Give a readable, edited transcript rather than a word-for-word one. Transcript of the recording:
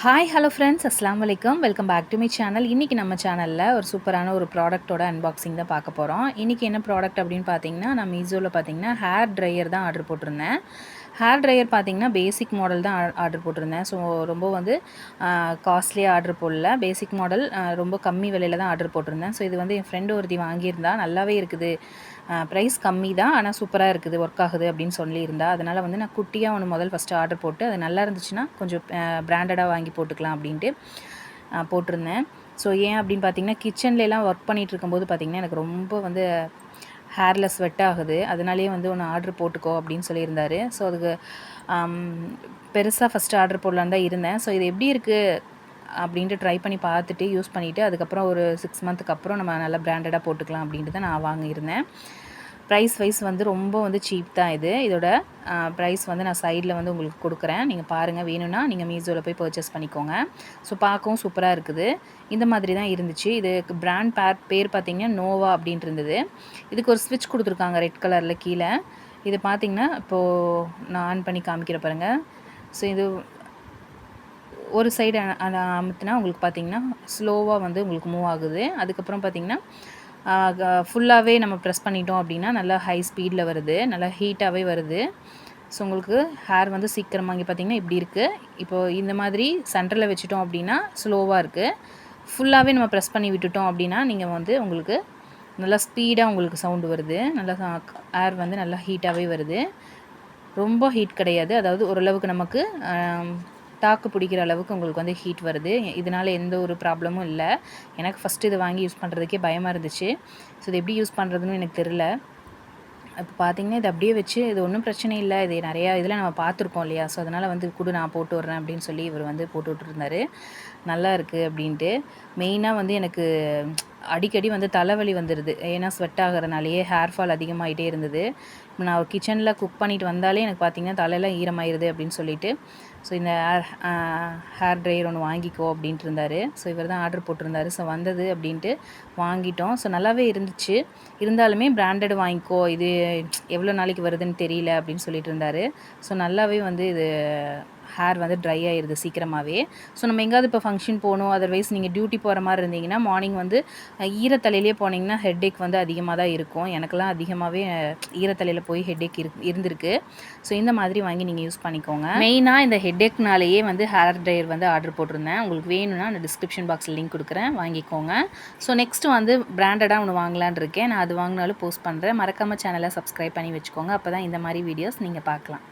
Hi hello friends, அஸ்ஸலாமு அலைக்கும். Welcome back to my channel. இன்றைக்கி நம்ம சேனலில் ஒரு சூப்பரான ஒரு ப்ராடக்ட்டோட அன்பாக்சிங் தான் பார்க்க போகிறோம். இன்றைக்கி என்ன ப்ராடக்ட் அப்படின்னு பார்த்தீங்கன்னா, நான் மீஷோவில் பார்த்தீங்கன்னா ஹேர் ட்ரையர் தான் ஆர்டர் போட்டிருந்தேன். ஹேர் ட்ரையர் பார்த்தீங்கன்னா பேசிக் மாடல் தான் ஆர்டர் போட்டிருந்தேன். ஸோ ரொம்ப வந்து காஸ்ட்லியாக ஆர்டர் போடல. பேசிக் மாடல் ரொம்ப கம்மி விலையில் தான் ஆர்டர் போட்டிருந்தேன். ஸோ இது வந்து என் ஃப்ரெண்டு ஒருத்தி வாங்கியிருந்தா, நல்லாவே இருக்குது, ப்ரைஸ் கம்மி தான் ஆனால் சூப்பராக இருக்குது, ஒர்க் ஆகுது அப்படின்னு சொல்லியிருந்தா. அதனால் வந்து நான் குட்டியாக ஒன்று ஃபஸ்ட்டு ஆர்டர் போட்டு அது நல்லா இருந்துச்சுன்னா கொஞ்சம் பிராண்டடாக வாங்கி போட்டுக்கலாம் அப்படின்ட்டு போட்டிருந்தேன். ஸோ ஏன் அப்படின்னு பார்த்தீங்கன்னா, கிச்சன்லலாம் ஒர்க் பண்ணிகிட்டு இருக்கும்போது பார்த்திங்கன்னா எனக்கு ரொம்ப வந்து ஹேரில் ஸ்வெட் ஆகுது. அதனாலேயே வந்து ஒன்று ஆர்டர் போட்டுக்கோ அப்படின்னு சொல்லியிருந்தாரு. ஸோ அதுக்கு பெருசாக ஃபஸ்ட்டு ஆர்டர் போடலான்னு தான் இருந்தேன். ஸோ இது எப்படி இருக்குது அப்படின்ட்டு ட்ரை பண்ணி பார்த்துட்டு யூஸ் பண்ணிவிட்டு அதுக்கப்புறம் ஒரு 6 மந்த்துக்கு அப்புறம் நம்ம நல்லா பிராண்டடாக போட்டுக்கலாம் அப்படின்ட்டு தான் நான் வாங்கியிருந்தேன். ப்ரைஸ் வைஸ் வந்து ரொம்ப வந்து சீப் தான் இது. இதோட ப்ரைஸ் வந்து நான் சைடில் வந்து உங்களுக்கு கொடுக்குறேன். நீங்கள் பாருங்கள், வேணும்னா நீங்கள் மீஷோவில் போய் பர்ச்சேஸ் பண்ணிக்கோங்க. ஸோ பார்க்கவும் சூப்பராக இருக்குது. இந்த மாதிரி தான் இருந்துச்சு. இதுக்கு பிராண்ட் பேர் பார்த்திங்கன்னா நோவா அப்படின்ட்டு இருந்தது. இதுக்கு ஒரு ஸ்விட்ச் கொடுத்துருக்காங்க ரெட் கலரில் கீழே. இது பார்த்திங்கன்னா இப்போது நான் ஆன் பண்ணி காமிக்கிற பாருங்கள். ஸோ இது ஒரு சைடு அமுத்துனா உங்களுக்கு பார்த்திங்கன்னா ஸ்லோவாக வந்து உங்களுக்கு மூவ் ஆகுது. அதுக்கப்புறம் பார்த்திங்கன்னா ஃபுல்லாகவே நம்ம ப்ரெஸ் பண்ணிட்டோம் அப்படின்னா நல்லா ஹை ஸ்பீடில் வருது, நல்லா ஹீட்டாகவே வருது. ஸோ உங்களுக்கு ஹேர் வந்து சீக்கிரமாக இங்கே பார்த்திங்கன்னா இப்படி இருக்குது. இப்போது இந்த மாதிரி சென்டரில் வச்சுட்டோம் அப்படின்னா ஸ்லோவாக இருக்குது. ஃபுல்லாகவே நம்ம ப்ரெஸ் பண்ணி விட்டுட்டோம் அப்படின்னா நீங்கள் வந்து உங்களுக்கு நல்லா ஸ்பீடாக உங்களுக்கு சவுண்டு வருது. நல்லா ஹேர் வந்து நல்லா ஹீட்டாகவே வருது. ரொம்ப ஹீட் கிடையாது, அதாவது ஓரளவுக்கு நமக்கு தாக்கு பிடிக்கிற அளவுக்கு உங்களுக்கு வந்து ஹீட் வருது. இதனால் எந்த ஒரு ப்ராப்ளமும் இல்லை. எனக்கு ஃபஸ்ட்டு இதை வாங்கி யூஸ் பண்ணுறதுக்கே பயமாக இருந்துச்சு. ஸோ இது எப்படி யூஸ் பண்ணுறதுன்னு எனக்கு தெரில. இப்போ பார்த்திங்கன்னா இது அப்படியே வச்சு இது ஒன்றும் பிரச்சனை இல்லை, இது நிறையா இதில் நம்ம பார்த்துருக்கோம் இல்லையா. ஸோ அதனால் வந்து நான் போட்டு விட்றேன் அப்படின்னு சொல்லி இவர் வந்து போட்டு விட்டுருந்தாரு. நல்லா இருக்குது அப்படின்ட்டு. மெயினாக வந்து எனக்கு அடிக்கடி வந்து தலைவலி வந்துடுது. ஏன்னா ஸ்வெட் ஆகிறதுனாலேயே ஹேர் ஃபால் அதிகமாகிட்டே இருந்தது. நான் கிச்சனில் குக் பண்ணிட்டு வந்தாலே எனக்கு பார்த்திங்கன்னா தலையெல்லாம் ஈரமாயிருது அப்படின்னு சொல்லிட்டு, ஸோ இந்த ஹேர் ட்ரையர் ஒன்று வாங்கிக்கோ அப்படின்ட்டு இருந்தார். ஸோ இவர் தான் ஆர்டர் போட்டிருந்தாரு. ஸோ வந்தது அப்படின்ட்டு வாங்கிட்டோம். ஸோ நல்லாவே இருந்துச்சு. இருந்தாலுமே பிராண்டட் வாங்கிக்கோ, இது எவ்வளோ நாளைக்கு வருதுன்னு தெரியல அப்படின்னு சொல்லிட்டு இருந்தார். ஸோ நல்லாவே வந்து இது ஹேர் வந்து ட்ரை ஆயிடுது சீக்கிரமாகவே. ஸோ நம்ம எங்கேயாவது இப்போ ஃபங்க்ஷன் போகணும், அதர்வைஸ் நீங்கள் டியூட்டி போகிற மாதிரி இருந்தீங்கன்னா மார்னிங் வந்து ஈரத்தலையிலே போனீங்கன்னா ஹெட்டேக் வந்து அதிகமாக தான் இருக்கும். எனக்கெல்லாம் அதிகமாகவே ஈரத்தலையில் போய் ஹெட்டேக் இருந்திருக்கு. ஸோ இந்த மாதிரி வாங்கி நீங்கள் யூஸ் பண்ணிக்கோங்க. மெயினாக இந்த ஹெட்டேக்னாலேயே வந்து ஹேர் ட்ரையர் வந்து ஆர்டர் போட்டிருந்தேன். உங்களுக்கு வேணும்னா நான் டிஸ்கிரிப்ஷன் பாக்ஸில் லிங்க் கொடுக்குறேன், வாங்கிக்கோங்க. ஸோ நெக்ஸ்ட்டு வந்து பிராண்டடாக ஒன்று வாங்கலான் இருக்கேன். நான் அது வாங்கினாலும் போஸ்ட் பண்ணுறேன். மறக்காமல் சேனலை சப்ஸ்கிரைப் பண்ணி வச்சுக்கோங்க. அப்போ தான் இந்த மாதிரி வீடியோஸ் நீங்கள் பார்க்கலாம்.